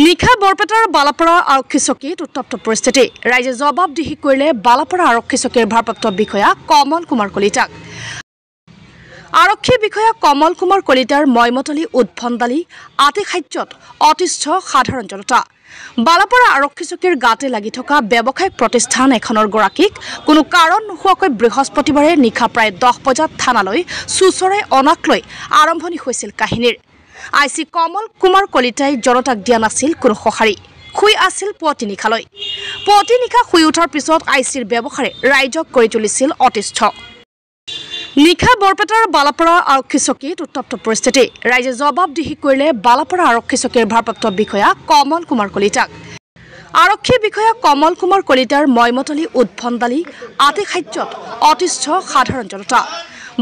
নিশা বৰপেটাৰ বালাপাৰা আৰক্ষী চকীত উত্তপ্ত পৰিস্থিতি ৰাইজে জবাবদিহি কৰিলে বালাপাৰা আৰক্ষী চকীৰ ভাৰপ্ৰাপ্ত বিষয়া কমল কুমাৰ কলিতাক আৰক্ষী বিষয়া কমল কুমাৰ কলিতাৰ ময়মতলী উদ্ভণ্ডালি আতিশায্যত অতিষ্ঠ সাধাৰণ জনতা বালাপাৰা আৰক্ষী চকীৰ গাতে লাগি থকা ব্যৱসায়িক প্ৰতিষ্ঠান এখনৰ গৰাকীক কোনো কাৰণ নোহোৱাকৈ বৃহস্পতিবাৰে নিশা প্ৰায় 10 বজাত থানালৈ সুচৰে অনাকলৈ আৰম্ভণি হৈছিল কাহিনীৰ আইসি কমল কুমাৰ কলিতাই জনতাক দিয়া নাছিল কোনো সঁহাৰি শুই আছিল পুৱতি নিশা শুই উঠাৰ পিছত আইচিৰ ব্যৱহাৰে ৰাইজক কৰি তুলিছিল অতিষ্ঠ নিশা বৰপেটাৰ বালাপাৰা আৰক্ষী চকীত উত্তপ্ত পৰিস্থিতি ৰাইজে জবাবদিহি কৰিলে বালাপাৰা আৰক্ষী চকীৰ ভাৰপ্ৰাপ্ত বিষয়া কমল কুমাৰ কলিতাক আৰক্ষী বিষয়া কমল কুমাৰ কলিতাৰ ময়মতলী উদ্ভণ্ডালি আতিশায্যত অতিষ্ঠ সাধাৰণ জনতা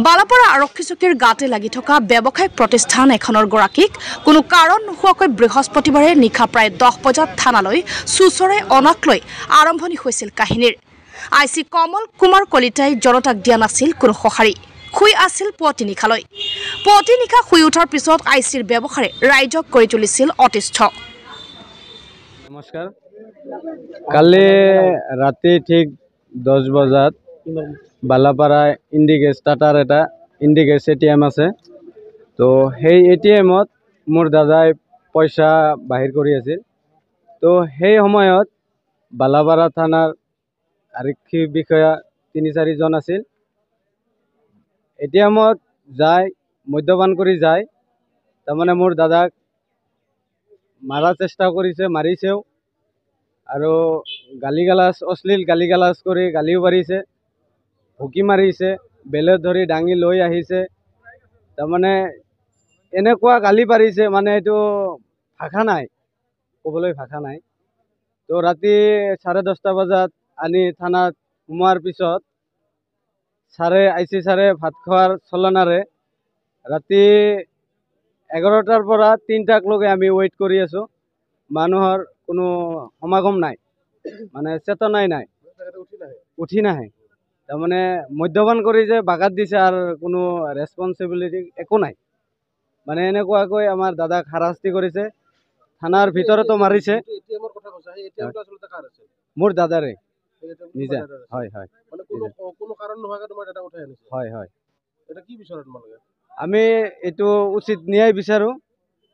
বালাপাৰা আৰক্ষী চকীৰ গাতে লাগি থকা ব্যৱসায়িক প্ৰতিষ্ঠান এখনৰ গৰাকীক কোনো কাৰণ নোহোৱাকৈ বৃহস্পতিবাৰে নিশা প্ৰায় 10 বজাত থানালৈ সুচৰে অনাকলৈ আৰম্ভণি হৈছিল কাহিনীৰ আইসি কমল কুমাৰ কলিতাই জনতাক দিয়া নাছিল কোনো সঁহাৰি শুই আছিল পুৱতি নিশা শুই উঠাৰ পিছত আইচিৰ ব্যৱহাৰে ৰাইজক কৰি তুলিছিল অতিষ্ঠ নমস্কাৰ কালি ৰাতি ঠিক 10 বজাত বালাপাৰা ইণ্ডিগেছ টাটাৰ এটা ইণ্ডিগেছ এটিএম আছে তো সেই এটিএমত মোৰ দাদাই পইচা বাহিৰ কৰি আছিল তো সেই সময়ত বালাপাৰা থানাৰ আৰক্ষী বিষয়া 3-4 জন আছিল এটিএমত যায় মদ্যপান কৰি যায় তাৰমানে মোৰ দাদাক মাৰাৰ চেষ্টা কৰিছে মাৰিছেও আৰু গালিগালাজ অশ্লীল গালিগালাজ কৰি গালিও পাৰিছে ভুকি মাৰিছে বেলত ধৰি ডাঙি লৈ আহিছে তাৰমানে এনেকুৱা গালি পাৰিছে মানে এইটো ভাষা নাই ক'বলৈ ভাষা নাই তো ৰাতি 10:30 বজাত আনি থানাত সোমোৱাৰ পিছত আইচি ছাৰে ভাত খোৱাৰ চলনাৰে ৰাতি 11টাৰ পৰা 3টাক লগে আমি ৱেইট কৰি আছো মানুহৰ কোনো সমাগম নাই মানে চেতনাই নাই উঠি নাহে তাৰমানে মদ্যপান কৰি যে বাগাত দিছে আৰু কোনো ৰেছপন্সিবিলিটি একো নাই মানে এনেকুৱাকৈ আমাৰ দাদাক হাৰাশাস্তি কৰিছে থানাৰ ভিতৰতো মাৰিছে মোৰ দাদাৰে নিজে হয় হয় কোনো কাৰণ নোহোৱাকৈ তোমাৰ দাদা উঠাই আনিছে হয় হয় এটা কি বিচাৰ তোমালোকে আমি এইটো উচিত ন্যায় বিচাৰো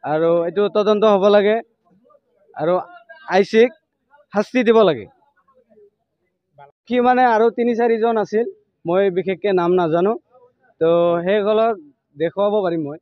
আৰু এইটো তদন্ত হ'ব লাগে আৰু আইচিক শাস্তি দিব লাগে কি মানে আৰু 3-4 জন আছিল মই বিশেষকৈ নাম নাজানো তো সেইসকলক দেখুৱাব পাৰিম মই